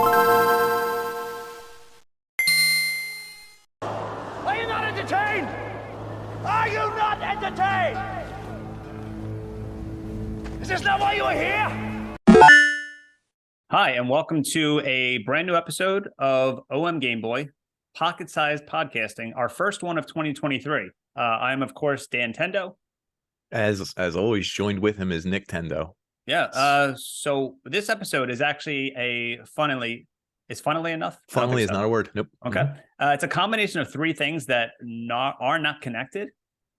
Are you not entertained? Are you not entertained? Is this not why you are here? Hi, and welcome to a brand new episode of OMGame Boy, pocket-sized podcasting, our first one of 2023. I'm, of course, Dan Tendo. As always, joined with him is Nick Tendo. Yeah, so this episode is actually funnily enough? Funnily is so. not a word. Nope. Okay. It's a combination of three things that are not connected.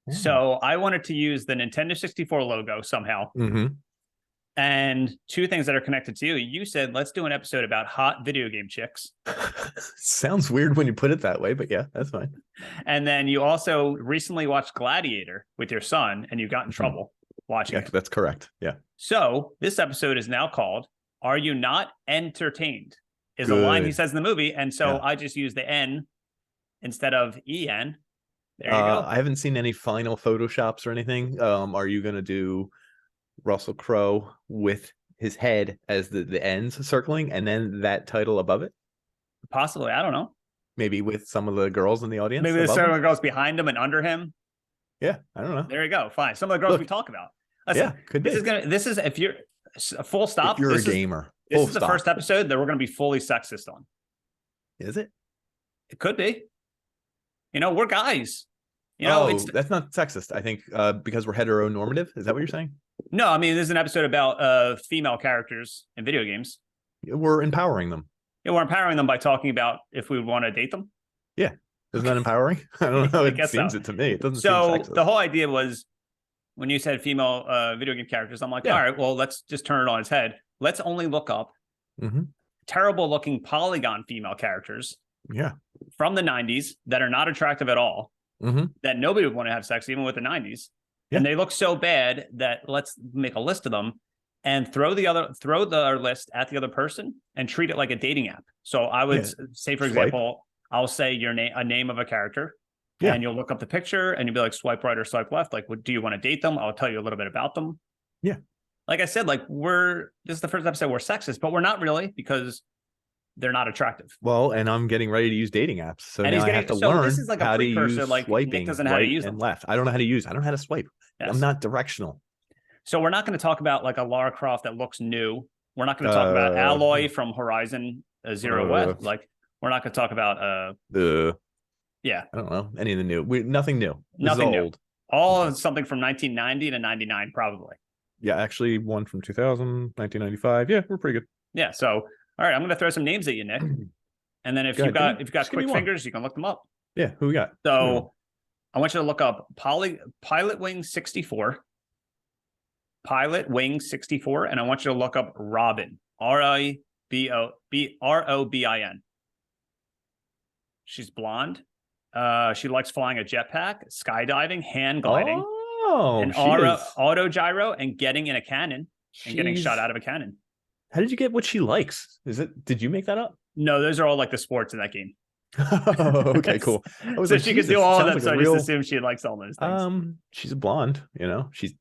Yeah. So I wanted to use the Nintendo 64 logo somehow. And two things that are connected to you. You said, let's do an episode about hot video game chicks. Sounds weird when you put it that way, but yeah, that's fine. And then you also recently watched Gladiator with your son, and you got in trouble watching it. That's correct. Yeah. So this episode is now called Are You Not Entertained? Is Good. a line he says in the movie. And so I just use the N instead of EN. There you go. I haven't seen any final Photoshops or anything. Are you going to do Russell Crowe with his head as the ends circling and then that title above it? Possibly. I don't know. Maybe with some of the girls in the audience? Maybe there's several girls behind him and under him. Yeah, I don't know. There you go. Fine. Some of the girls we talk about. Listen, could be. This is if you're a full stop. If you're a gamer. This is the first episode that we're going to be fully sexist on. Is it? It could be. You know, we're guys. You know, that's not sexist. I think because we're heteronormative. Is that what you're saying? No, I mean, this is an episode about female characters in video games. We're empowering them. Yeah, we're empowering them by talking about if we want to date them. Yeah. Isn't that empowering? I don't know. It seems so. It to me. It doesn't seem sexist. So the whole idea was when you said female video game characters, I'm like, all right, well, let's just turn it on its head. Let's only look up terrible looking polygon female characters from the 90s that are not attractive at all, that nobody would want to have sex, even with the 90s. Yeah. And they look so bad that let's make a list of them and throw the list at the other person and treat it like a dating app. So I would say, for example, I'll say a name of a character and you'll look up the picture and you'll be like, swipe right or swipe left. Like, do you want to date them? I'll tell you a little bit about them. Yeah. Like I said, like this is the first episode we're sexist, but we're not really because they're not attractive. Well, and I'm getting ready to use dating apps. So now I have to learn this is like how a precursor, to use like swiping Nick doesn't know how to use and them. left. I don't know how to use. I don't know how to swipe. Yes. I'm not directional. So we're not going to talk about like a Lara Croft that looks new. We're not going to talk about Alloy from Horizon Zero West. Like we're not going to talk about I don't know any of the new. Nothing new. Nothing new. Old. All of something from 1990 to 99 probably. Yeah, actually one from 2000, 1995. Yeah, we're pretty good. Yeah. So all right, I'm going to throw some names at you, Nick. And then if you've got quick fingers, you can look them up. Yeah, who we got? So I want you to look up Pilot Wing 64. Pilot Wing 64, and I want you to look up Robin. ROBIN. She's blonde. She likes flying a jetpack, skydiving, hand gliding, and auto gyro, and getting in a cannon and getting shot out of a cannon. How did you get what she likes? Did you make that up? No, those are all like the sports in that game. Oh, okay, cool. So she could do all of them. So I just assume she likes all those things. She's a blonde, you know. She's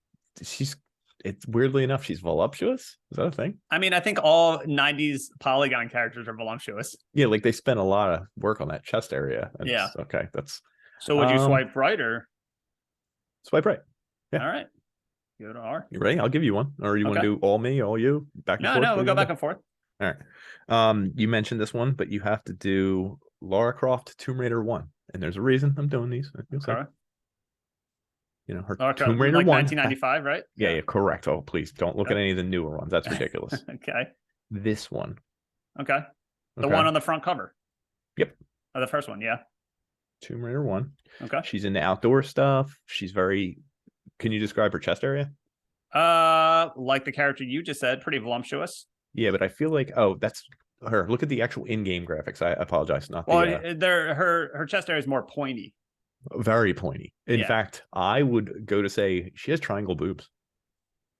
it's weirdly enough, she's voluptuous. Is that a thing? I mean, I think all 90s polygon characters are voluptuous. Yeah, like they spent a lot of work on that chest area. Okay, that's. So would you swipe right or? Swipe right. Yeah. All right. Go to R. You ready? I'll give you one. Or you want to do all me, all you? Back and forth? No, we'll go back and forth. All right. You mentioned this one, but you have to do Lara Croft Tomb Raider 1. And there's a reason I'm doing these. Sorry. You know, her Tomb Raider 1. 1995, right? Yeah, correct. Oh, please don't look at any of the newer ones. That's ridiculous. Okay. This one. Okay. The one on the front cover. Yep. Oh, the first one, yeah. Tomb Raider 1. Okay. She's into outdoor stuff. She's very. Can you describe her chest area? Like the character you just said, pretty voluptuous. Yeah, but I feel like that's her. Look at the actual in-game graphics. I apologize, not her chest area is more pointy. Very pointy. In fact, I would go to say she has triangle boobs.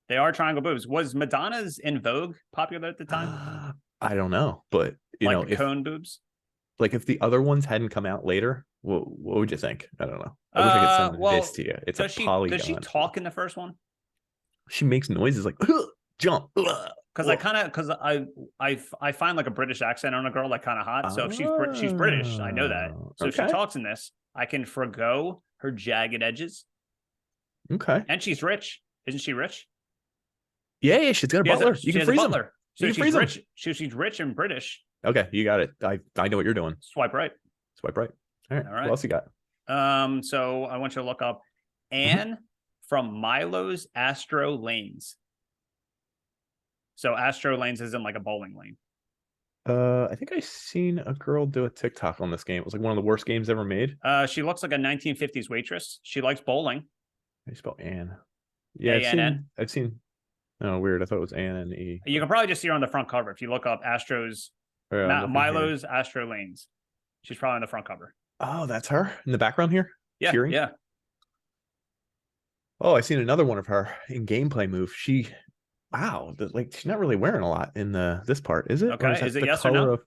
They are triangle boobs. Was Madonna's In Vogue popular at the time? I don't know, but you know, cone boobs. Like if the other ones hadn't come out later, what would you think? I don't know. I wish I could send this to you. It's a polygon. Does she talk in the first one? She makes noises like jump. Because I find like a British accent on a girl like kind of hot. So if she's British, I know that. So if she talks in this, I can forgo her jagged edges. Okay. And she's rich. Isn't she rich? Yeah, she's got a butler. You can freeze him. So she's rich. She's rich and British. Okay, you got it. I know what you're doing. Swipe right. Swipe right. All right. What else you got? So I want you to look up Anne from Milo's Astro Lanes. So Astro Lanes is in like a bowling lane. I think I seen a girl do a TikTok on this game. It was like one of the worst games ever made. She looks like a 1950s waitress. She likes bowling. How do you spell Anne? Yeah, I've seen. Oh, weird. I thought it was Anne. You can probably just see her on the front cover if you look up Astro's Milo's Astro Lanes. She's probably on the front cover. Oh, that's her in the background here. Yeah, cheering? Yeah. Oh, I seen another one of her in gameplay move. Wow, like she's not really wearing a lot in this part, is it? Okay, is it yes or no?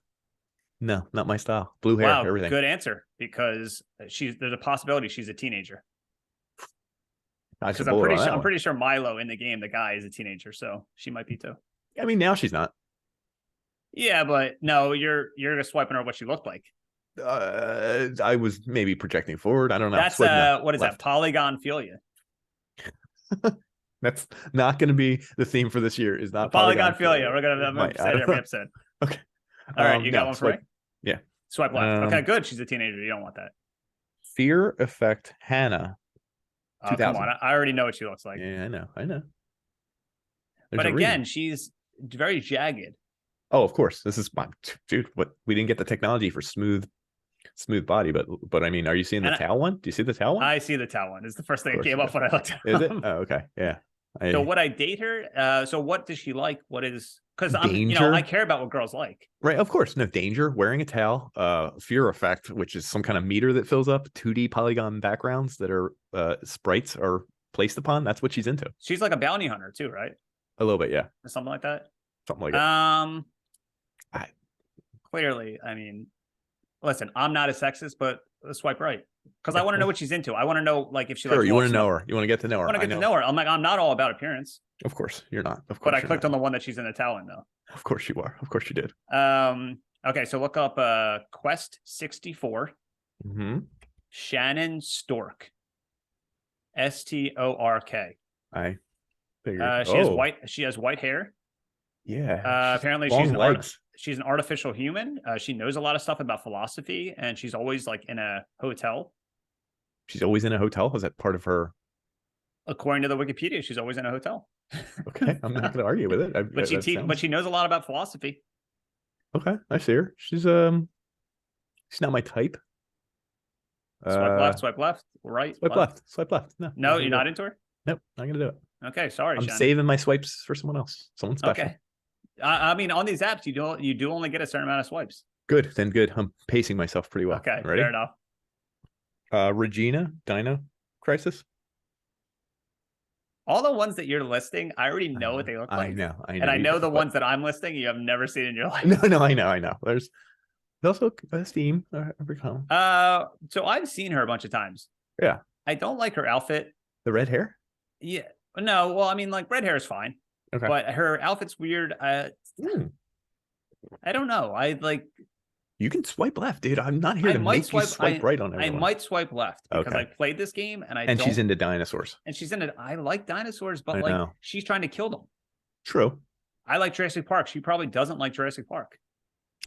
No, not my style. Blue hair, everything. Good answer, because there's a possibility she's a teenager. Because I'm pretty sure Milo in the game, the guy, is a teenager, so she might be too. I mean, now she's not. Yeah, but no, you're just swiping her what she looked like. I was maybe projecting forward. I don't know. That's what is that? Polygon philia. That's not going to be the theme for this year. Is not polygon philia. We're gonna say it every episode. Okay. All right, you got one for me? Yeah. Swipe left. Okay, good. She's a teenager. You don't want that. Fear Effect Hannah. Oh, come on. I already know what she looks like. Yeah, I know. But again, she's very jagged. Oh, of course. This is dude. What we didn't get the technology for smooth body, but I mean, are you seeing the towel one? Do you see the towel one? I see the towel one. It's the first thing that came up when I looked at her. Is it? Oh, okay. Yeah. So would I date her? So what does she like? What is, because I care about what girls like. Right. Of course. No danger. Wearing a towel. Fear Effect, which is some kind of meter that fills up 2D polygon backgrounds that are sprites are placed upon. That's what she's into. She's like a bounty hunter too, right? A little bit, yeah. Or something like that. Something like that. Clearly, I mean, listen, I'm not a sexist, but swipe right. Because I want to know what she's into. I want to know, like, if she likes. You want to know her. You want to get to know her. I want to get to know her. I'm not all about appearance. Of course, you're not. Of course, but I clicked on the one that she's in the towel in, though. Of course you are. Of course you did. Okay, so look up Quest 64. Shannon Stork. STORK. I figured. She has white hair. Yeah. Apparently she's an artificial human. She knows a lot of stuff about philosophy, and she's always like in a hotel. She's always in a hotel? Is that part of her? According to the Wikipedia, she's always in a hotel. Okay, I'm not going to argue with it. But she knows a lot about philosophy. Okay, I see her. She's not my type. Swipe left, right. Swipe left. No, you're not into her? Nope, not gonna do it. Okay, sorry. I'm saving my swipes for someone else. Someone special. Okay. I mean, on these apps, you do only get a certain amount of swipes. Good. I'm pacing myself pretty well. Okay, ready? Fair enough. Regina, Dino Crisis. All the ones that you're listing, I already know what they look like. I know. And I know the ones that I'm listing you have never seen in your life. No, I know. There's also Steam. So I've seen her a bunch of times. Yeah. I don't like her outfit. The red hair? Yeah. No, well, I mean, like, red hair is fine. Okay. But her outfit's weird. I don't know. You can swipe left, dude. I'm not here to make you swipe right on everyone. I might swipe left because I played this game and she's into dinosaurs. And she's into. I like dinosaurs, but she's trying to kill them. True. I like Jurassic Park. She probably doesn't like Jurassic Park.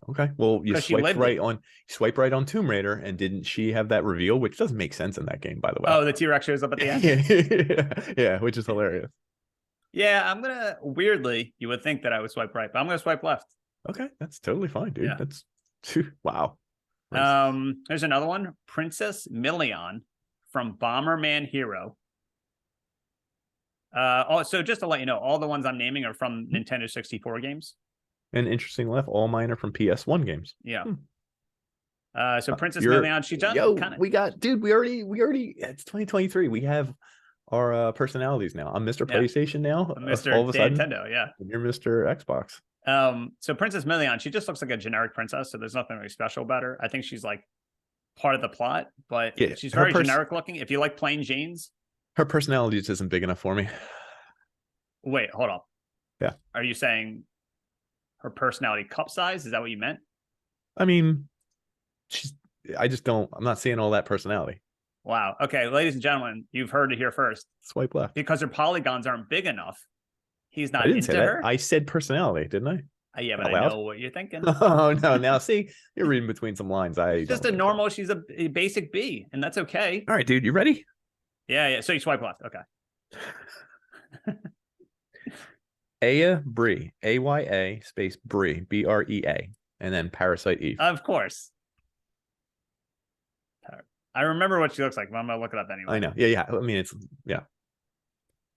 Okay. Well, you swipe right on Tomb Raider, and didn't she have that reveal, which doesn't make sense in that game, by the way? Oh, the T-Rex shows up at the end. Yeah, which is hilarious. Yeah, I'm gonna weirdly. You would think that I would swipe right, but I'm gonna swipe left. Okay, that's totally fine, dude. Yeah. That's wow. Nice. There's another one, Princess Million from Bomberman Hero. So just to let you know, all the ones I'm naming are from Nintendo 64 games. And interesting enough, all mine are from PS1 games. Yeah. So Princess Million, she does. We already. It's 2023. We have our personalities now. I'm Mr. PlayStation now. I'm Mr. All of a sudden, Nintendo. Yeah. You're Mr. Xbox. So Princess Million, she just looks like a generic princess, so there's nothing really special about her. I think she's like part of the plot, but she's very generic looking. If you like plain Janes, her personality just isn't big enough for me. Wait, hold up. Yeah. Are you saying her personality cup size. Is that what you meant? I mean, I'm not seeing all that personality. Wow. Okay, ladies and gentlemen, you've heard it here first. Swipe left. Because her polygons aren't big enough. He's not I didn't into say that. her. I said personality, didn't I? Yeah, but I know what you're thinking. Oh, no. Now, see, you're reading between some lines. Just a normal, she's a basic B, and that's okay. All right, dude, you ready? Yeah. So you swipe left. Okay. Aya Bree, AYA space Bree, BREA, and then Parasite Eve. Of course. I remember what she looks like, but I'm going to look it up anyway. I know. Yeah. I mean, yeah.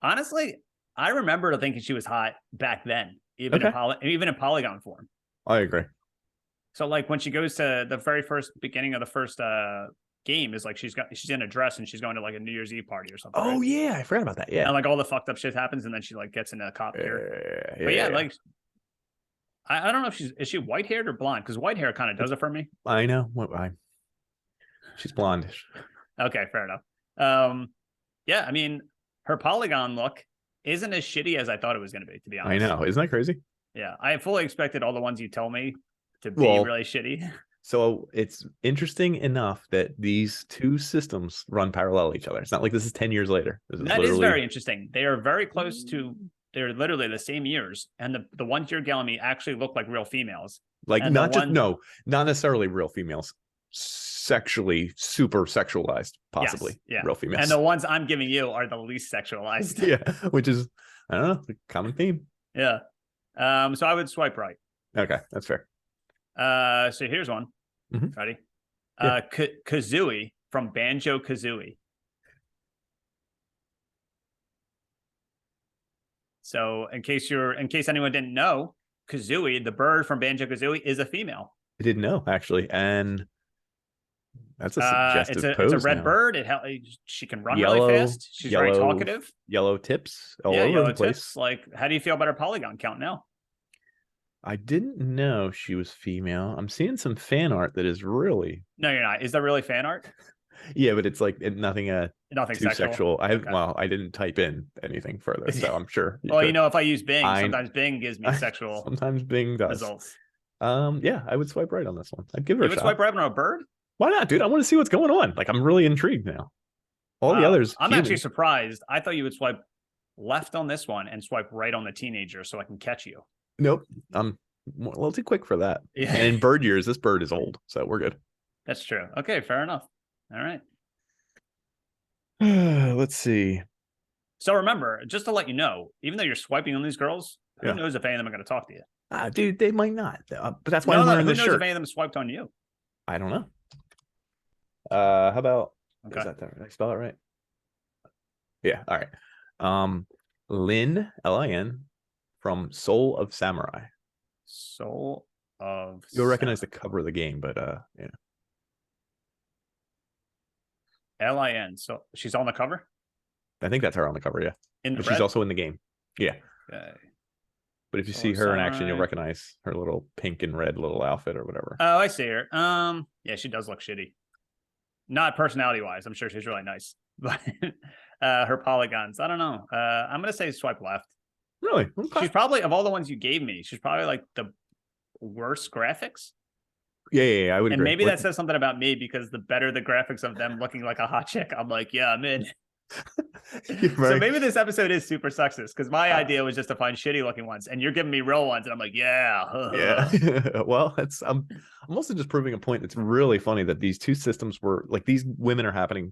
Honestly, I remember thinking she was hot back then, even in polygon form. I agree. So like when she goes to the very first beginning of the first game is like she's in a dress and she's going to like a New Year's Eve party or something. Oh, right? Yeah, I forgot about that. Yeah. And like all the fucked up shit happens and then she like gets in a cop gear. But yeah, like I don't know if is she white haired or blonde? Because white hair kind of does it for me. I know. She's blondish. Okay, fair enough. Yeah, I mean, her polygon look isn't as shitty as I thought it was going to be, to be honest. I know. Isn't that crazy? Yeah, I fully expected all the ones you told me to be really shitty. So it's interesting enough that these two systems run parallel each other. It's not like this is 10 years later. That is very interesting. They are very close to, they're literally the same years. And the ones you're telling me actually look like real females. Like not necessarily real females. Sexually super sexualized, possibly. Yes, yeah. Real females. And the ones I'm giving you are the least sexualized. Yeah, which is, I don't know, a common theme. Yeah. So I would swipe right. Okay, that's fair. So here's one. Mm-hmm. Ready? Yeah. Kazooie from Banjo-Kazooie. So in case anyone didn't know, Kazooie, the bird from Banjo-Kazooie, is a female. I didn't know, actually. And that's a suggestive pose. It's a red bird. She can run really fast. She's very talkative. Yellow tips all over the place. Tips. Like, how do you feel about her polygon count now? I didn't know she was female. I'm seeing some fan art that is really... No, you're not. Is that really fan art? Yeah, but it's like nothing too sexual. I didn't type in anything further, so I'm sure. If I use Bing, sometimes Bing gives me sexual sometimes Bing does. Results. Yeah, I would swipe right on this one. I'd give her a shot. You would swipe right on a bird? Why not, dude? I want to see what's going on. Like, I'm really intrigued now. All the others. I'm actually surprised. I thought you would swipe left on this one and swipe right on the teenager so I can catch you. Nope. I'm a little too quick for that. Yeah. And in bird years, this bird is old, so we're good. That's true. Okay, fair enough. All right. Let's see. So remember, just to let you know, even though you're swiping on these girls, who knows if any of them are going to talk to you? Dude, they might not. But that's why I'm wearing this shirt. Who knows if any of them swiped on you? I don't know. How about... Okay. Is that there? Did I spell it right? Yeah. All right. Lin, Lin, from Soul of Samurai. Soul of... You'll recognize the cover of the game, but yeah. Lin. So she's on the cover? I think that's her on the cover, yeah. But she's also in the game. Yeah. Okay. But if you see her in action, you'll recognize her little pink and red little outfit or whatever. Oh, I see her. Yeah, she does look shitty. Not personality-wise. I'm sure she's really nice. But her polygons, I don't know. I'm going to say swipe left. Really? Okay. She's probably, of all the ones you gave me, she's probably like the worst graphics. Yeah, I would agree. And maybe that says something about me because the better the graphics of them looking like a hot chick, I'm like, yeah, I'm in. So maybe this episode is super sexist because my idea was just to find shitty looking ones and you're giving me real ones and I'm like, yeah. Well, I'm also just proving a point that's really funny that these two systems were like, these women are happening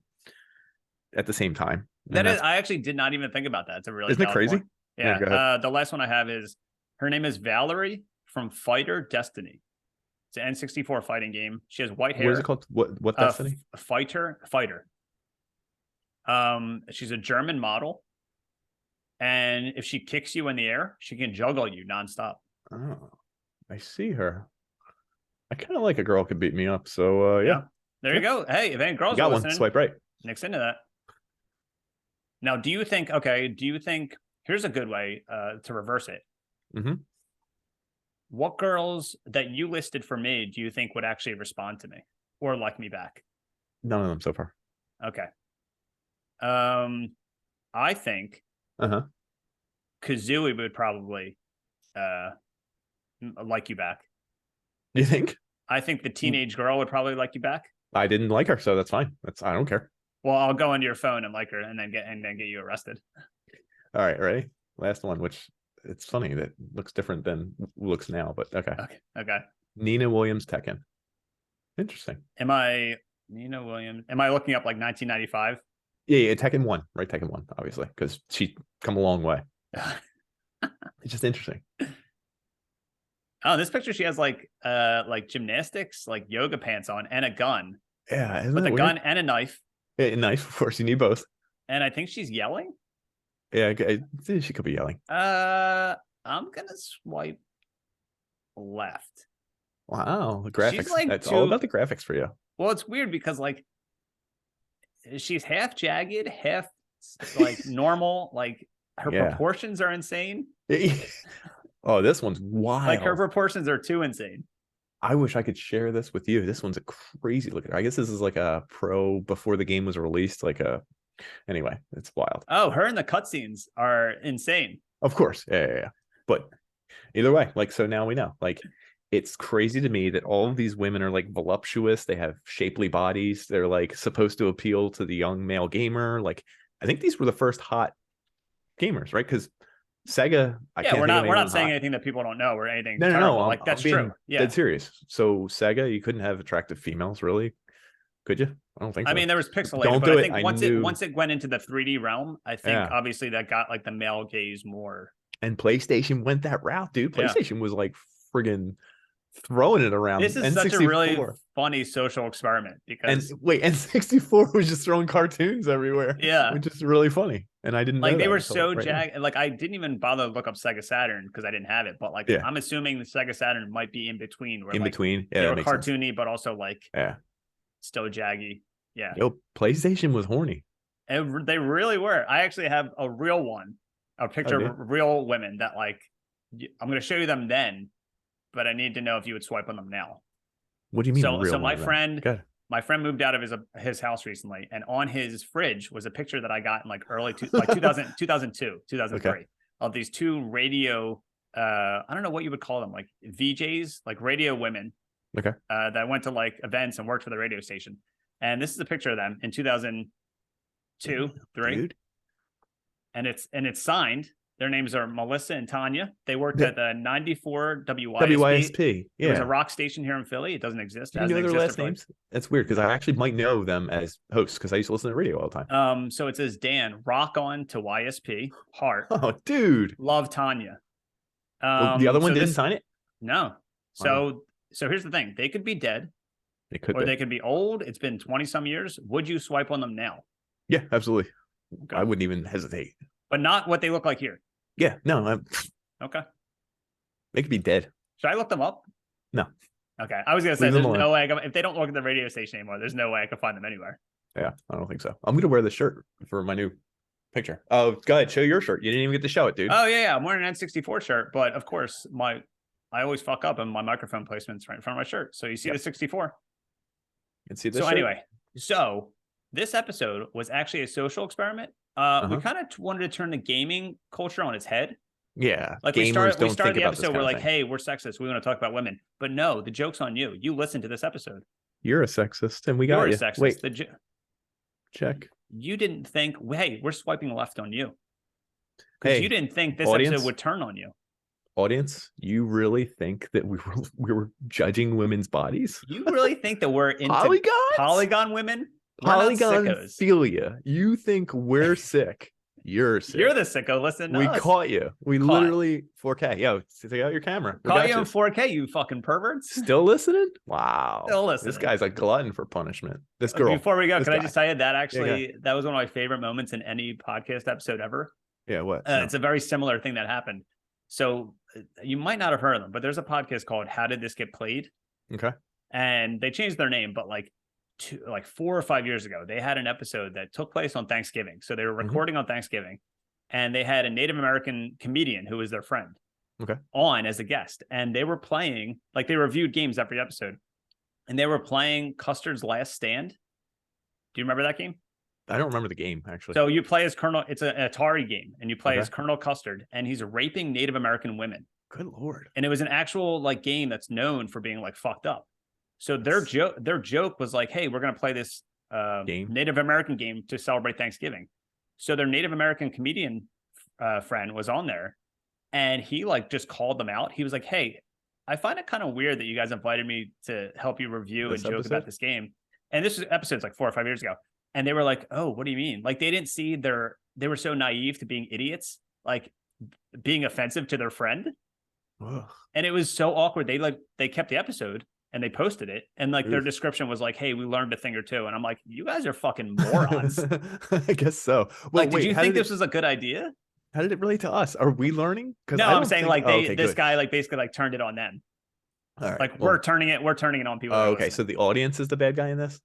at the same time. I actually did not even think about that. It's a really... Isn't it crazy? Point. Yeah. The last one I have is, her name is Valerie from Fighter Destiny. It's an N64 fighting game. She has white hair. What is it called? What Destiny? Fighter. She's a German model. And if she kicks you in the air, she can juggle you nonstop. Oh, I see her. I kind of like a girl could beat me up. So, yeah. There you go. Hey, if any girls got one, swipe right. Nix into that. Now, do you think, here's a good way to reverse it. Mm-hmm. What girls that you listed for me do you think would actually respond to me or like me back? None of them so far. Okay. I think Kazooie would probably like you back. You think? I think the teenage girl would probably like you back. I didn't like her, so that's fine. I don't care. Well, I'll go into your phone and like her, and then get you arrested. All right, ready? Last one, which it's funny that looks different than looks now, but okay. Okay. Nina Williams Tekken. Interesting. Nina Williams? Am I looking up like 1995? Yeah, Tekken 1, right? Tekken 1, obviously, because she come a long way. It's just interesting. Oh, this picture, she has like gymnastics, like yoga pants on, and a gun. Yeah, with a gun and a knife. Yeah, a knife, of course. You need both. And I think she's yelling. Yeah, she could be yelling. I'm gonna swipe left. Wow, the graphics. She's like That's all about the graphics for you. Well, it's weird because like she's half jagged, half like normal. Like her proportions are insane. Oh, this one's wild. Like her proportions are too insane. I wish I could share this with you. This one's a crazy look. I guess this is like a pro before the game was released. Anyway, it's wild. Oh, her and the cutscenes are insane. Of course. Yeah. But either way, so now we know. It's crazy to me that all of these women are like voluptuous. They have shapely bodies. They're like supposed to appeal to the young male gamer. I think these were the first hot gamers, right? Because Sega, we're not saying anything that people don't know or anything. No. That's true. Yeah, dead serious. So Sega, you couldn't have attractive females, really? Could you? I don't think so. I mean, there was pixelated, but I think once it went into the 3D realm, I think obviously that got like the male gaze more. And PlayStation went that route, dude. PlayStation was like friggin' throwing it around. This is N64. such a really funny social experiment because N64 was just throwing cartoons everywhere. Yeah, which is really funny. And I didn't know they were so so jagged. Like I didn't even bother to look up Sega Saturn because I didn't have it. But I'm assuming the Sega Saturn might be in between. Where, yeah, they were cartoony, sense. But also still jaggy. Yeah. Yo, PlayStation was horny. And they really were. I actually have a real one, a picture of real women that I'm going to show you them then, but I need to know if you would swipe on them now. What do you mean? So my friend moved out of his house recently, and on his fridge was a picture that I got in early 2002, 2003 of these two radio. I don't know what you would call them, VJs, radio women. Okay. That went to events and worked for the radio station. And this is a picture of them in 2002, 3. Dude. And it's signed. Their names are Melissa and Tanya. They worked at the 94 WYSP. Yeah. There's a rock station here in Philly. It doesn't exist. Do you know their last names? That's weird because I actually might know them as hosts because I used to listen to radio all the time. So it says Dan, rock on to YSP, heart. Oh, dude. Love Tanya. The other one didn't sign it? No. So here's the thing. They could be dead. They could be old. It's been 20 some years. Would you swipe on them now? Yeah, absolutely. Okay. I wouldn't even hesitate. But not what they look like here. Yeah, no. Okay. They could be dead. Should I look them up? No. Okay. I was going to say, there's no way. If they don't look at the radio station anymore, there's no way I could find them anywhere. Yeah, I don't think so. I'm going to wear the shirt for my new picture. Oh, go ahead. Show your shirt. You didn't even get to show it, dude. Oh, yeah. I'm wearing an N64 shirt. But, of course, I always fuck up and my microphone placement's right in front of my shirt. So you see the 64. You can see this. So anyway, this episode was actually a social experiment. We kind of wanted to turn the gaming culture on its head. Yeah. We started the episode. We're like, hey, we're sexist. We want to talk about women. But no, the joke's on you. You listened to this episode. You're a sexist, and we got you. You're a sexist. Wait. Check. You didn't think, hey, we're swiping left on you. Because you didn't think this episode would turn on you. Audience, you really think that we were judging women's bodies? You really think that we're into polygon women? Polygonphilia. You think we're sick? You're sick. You're the sicko. Listen to us. We caught you. We literally 4K. Yo, take out your camera. Caught you in 4K, you fucking perverts. Still listening? Wow. Still listening. This guy's a glutton for punishment. This girl. Before we go, can I just tell you that actually that was one of my favorite moments in any podcast episode ever? Yeah, what? It's a very similar thing that happened. So you might not have heard of them, but there's a podcast called How Did This Get Played? Okay. And they changed their name, but 4 or 5 years ago, they had an episode that took place on Thanksgiving. So they were recording on Thanksgiving, and they had a Native American comedian who was their friend on as a guest. And they were playing, they reviewed games every episode, and they were playing Custer's Last Stand. Do you remember that game? I don't remember the game, actually. So you play as Colonel, it's an Atari game, and you play as Colonel Custard, and he's raping Native American women. Good Lord. And it was an actual like game that's known for being like fucked up. So their joke was like, hey, we're going to play this Native American game to celebrate Thanksgiving. So their Native American comedian friend was on there, and he like just called them out. He was like, hey, I find it kind of weird that you guys invited me to help you review and joke about this game. And this was episodes like 4 or 5 years ago. And they were like, oh, what do you mean? Like they didn't see they were so naive to being idiots, like being offensive to their friend. Ugh. And it was so awkward. They kept the episode and they posted it. And like their description was like, hey, we learned a thing or two. And I'm like, you guys are fucking morons. I guess so. Well, like, did you think this was a good idea? How did it relate to us? Are we learning? No, I'm saying like this guy like basically like turned it on them. All right. Like we're turning it on people. Okay, so the audience is the bad guy in this?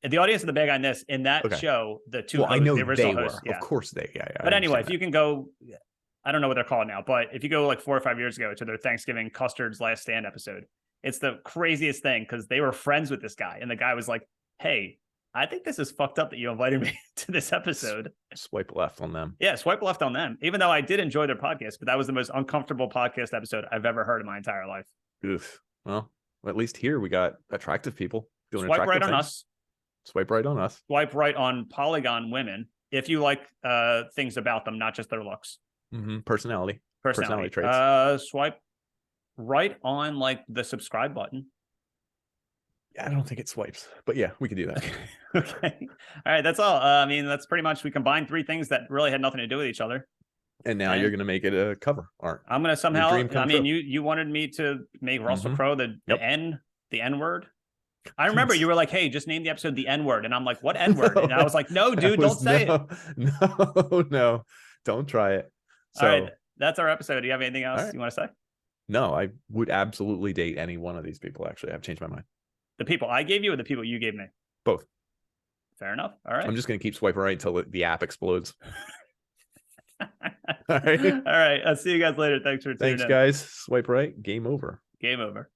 The audience is the bad guy in this. In that show, the two hosts, I know the original they hosts, were. Of course they. Yeah. But anyway, if you can go, I don't know what they're called now, but if you go like 4 or 5 years ago to their Thanksgiving Custard's Last Stand episode, it's the craziest thing because they were friends with this guy, and the guy was like, hey, I think this is fucked up that you invited me to this episode. Swipe left on them. Yeah, swipe left on them. Even though I did enjoy their podcast, but that was the most uncomfortable podcast episode I've ever heard in my entire life. Oof. Well, at least here we got attractive people doing swipe attractive right things. on us. Swipe right on us. Swipe right on polygon women if you like things about them, not just their looks. Mm-hmm. Personality traits. Swipe right on like the subscribe button. Yeah, I don't think it swipes, but yeah, we could do that. Okay. All right. That's all. I mean, that's pretty much, we combined 3 things that really had nothing to do with each other. And now you're going to make it a cover art. I'm going to somehow, I mean, you wanted me to make Russell Crowe the N word. I remember you were like, hey, just name the episode the N-word. And I'm like, what N-word? And I was like, no, dude, don't say it. No, don't try it. So, all right. That's our episode. Do you have anything else you want to say? No, I would absolutely date any one of these people. Actually, I've changed my mind. The people I gave you or the people you gave me? Both. Fair enough. All right. I'm just going to keep swiping right until the app explodes. All right. All right. I'll see you guys later. Thanks for tuning in. Thanks, guys. Swipe right. Game over. Game over.